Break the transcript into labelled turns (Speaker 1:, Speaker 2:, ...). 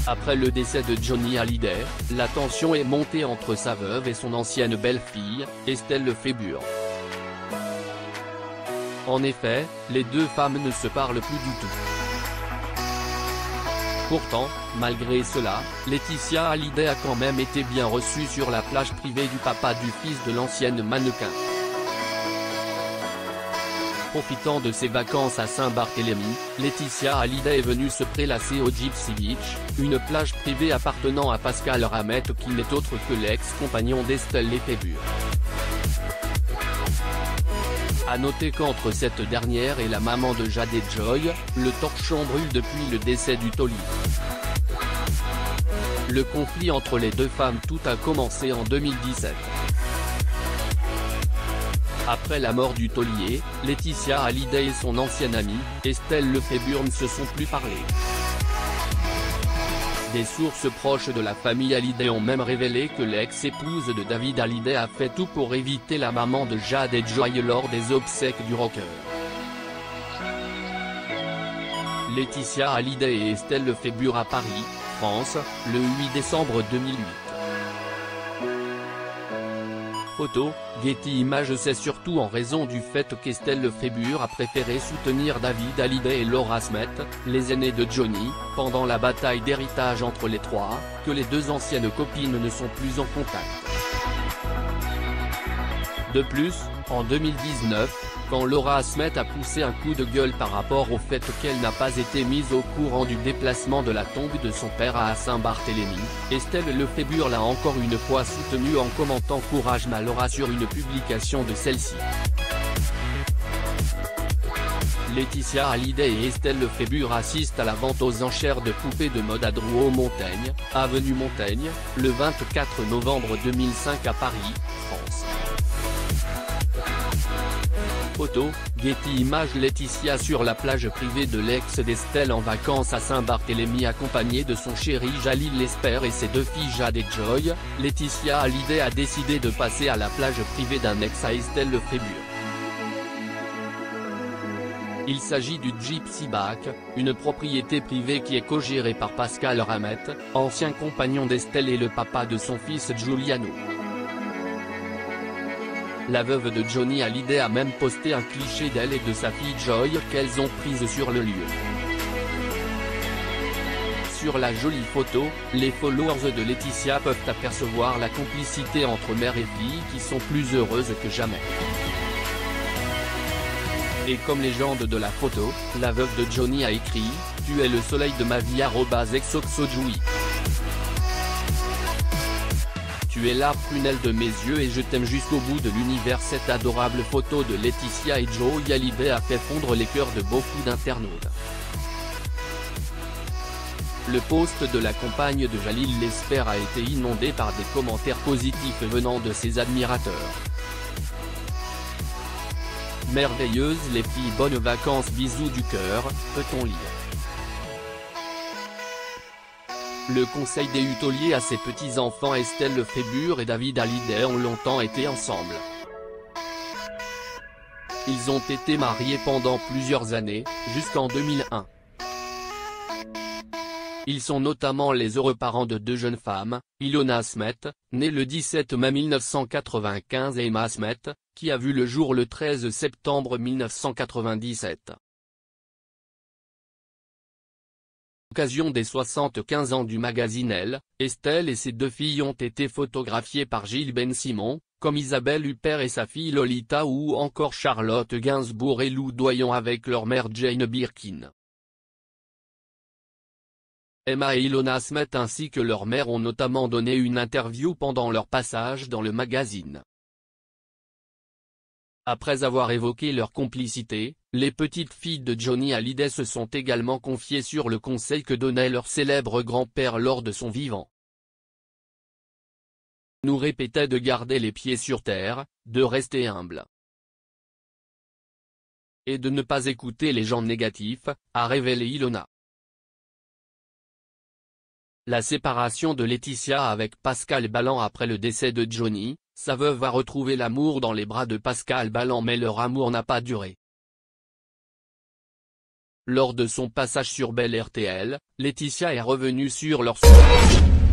Speaker 1: Après le décès de Johnny Hallyday, la tension est montée entre sa veuve et son ancienne belle-fille, Estelle Lefébure. En effet, les deux femmes ne se parlent plus du tout. Pourtant, malgré cela, Laetitia Hallyday a quand même été bien reçue sur la plage privée du papa du fils de l'ancienne mannequin. Profitant de ses vacances à Saint-Barthélemy, Laetitia Hallyday est venue se prélasser au Gypsy Beach, une plage privée appartenant à Pascal Ramette qui n'est autre que l'ex-compagnon d'Estelle Lefébure. A noter qu'entre cette dernière et la maman de Jade et Joy, le torchon brûle depuis le décès du taulier. Le conflit entre les deux femmes tout a commencé en 2017. Après la mort du taulier, Laetitia Hallyday et son ancienne amie, Estelle Lefébure ne se sont plus parlé. Des sources proches de la famille Hallyday ont même révélé que l'ex-épouse de David Hallyday a fait tout pour éviter la maman de Jade et Joy lors des obsèques du rocker. Laetitia Hallyday et Estelle Lefébure à Paris, France, le 8 décembre 2008. Photo, Getty Images. C'est surtout en raison du fait qu'Estelle Lefébure a préféré soutenir David Hallyday et Laura Smet, les aînés de Johnny, pendant la bataille d'héritage entre les trois, que les deux anciennes copines ne sont plus en contact. De plus, en 2019, quand Laura Smet a poussé un coup de gueule par rapport au fait qu'elle n'a pas été mise au courant du déplacement de la tombe de son père à Saint-Barthélemy, Estelle Lefébure l'a encore une fois soutenue en commentant « Courage ma Laura » sur une publication de celle-ci. Laetitia Hallyday et Estelle Lefébure assistent à la vente aux enchères de poupées de mode à Drouot-Montaigne, avenue Montaigne, le 24 novembre 2005 à Paris, France. Photo, Getty Images. Laetitia sur la plage privée de l'ex d'Estelle en vacances à Saint-Barthélemy accompagnée de son chéri Jalil Lesper et ses deux filles Jade et Joy. Laetitia Hallyday a décidé de passer à la plage privée d'un ex à Estelle Lefébure. Il s'agit du Gypsy Beach, une propriété privée qui est co-gérée par Pascal Ramette, ancien compagnon d'Estelle et le papa de son fils Giuliano. La veuve de Johnny Hallyday a même posté un cliché d'elle et de sa fille Joy qu'elles ont prise sur le lieu. Sur la jolie photo, les followers de Laetitia peuvent apercevoir la complicité entre mère et fille qui sont plus heureuses que jamais. Et comme légende de la photo, la veuve de Johnny a écrit « Tu es le soleil de ma vie @exoxojoui. Tu es la prunelle de mes yeux et je t'aime jusqu'au bout de l'univers ». Cette adorable photo de Laetitia et Joy Hallyday a fait fondre les cœurs de beaucoup d'internautes. Le post de la compagne de Jalil Lesper a été inondé par des commentaires positifs venant de ses admirateurs. Merveilleuses les filles, bonnes vacances, bisous du cœur, peut-on lire. Le conseil des hutoliers à ses petits-enfants. Estelle Lefébure et David Hallyday ont longtemps été ensemble. Ils ont été mariés pendant plusieurs années, jusqu'en 2001. Ils sont notamment les heureux parents de deux jeunes femmes, Ilona Smet, née le 17 mai 1995 et Emma Smet, qui a vu le jour le 13 septembre 1997. À l'occasion des 75 ans du magazine Elle, Estelle et ses deux filles ont été photographiées par Gilles Ben-Simon, comme Isabelle Huppert et sa fille Lolita ou encore Charlotte Gainsbourg et Lou Doyon avec leur mère Jane Birkin. Emma et Ilona Smet ainsi que leur mère ont notamment donné une interview pendant leur passage dans le magazine. Après avoir évoqué leur complicité, les petites filles de Johnny Hallyday se sont également confiées sur le conseil que donnait leur célèbre grand-père lors de son vivant. Nous répétait de garder les pieds sur terre, de rester humble. Et de ne pas écouter les gens négatifs, a révélé Ilona. La séparation de Laetitia avec Pascal Ballan après le décès de Johnny, Sa veuve a retrouvé l'amour dans les bras de Pascal Ballan, mais leur amour n'a pas duré. Lors de son passage sur Belle RTL, Laetitia est revenue sur leur succès.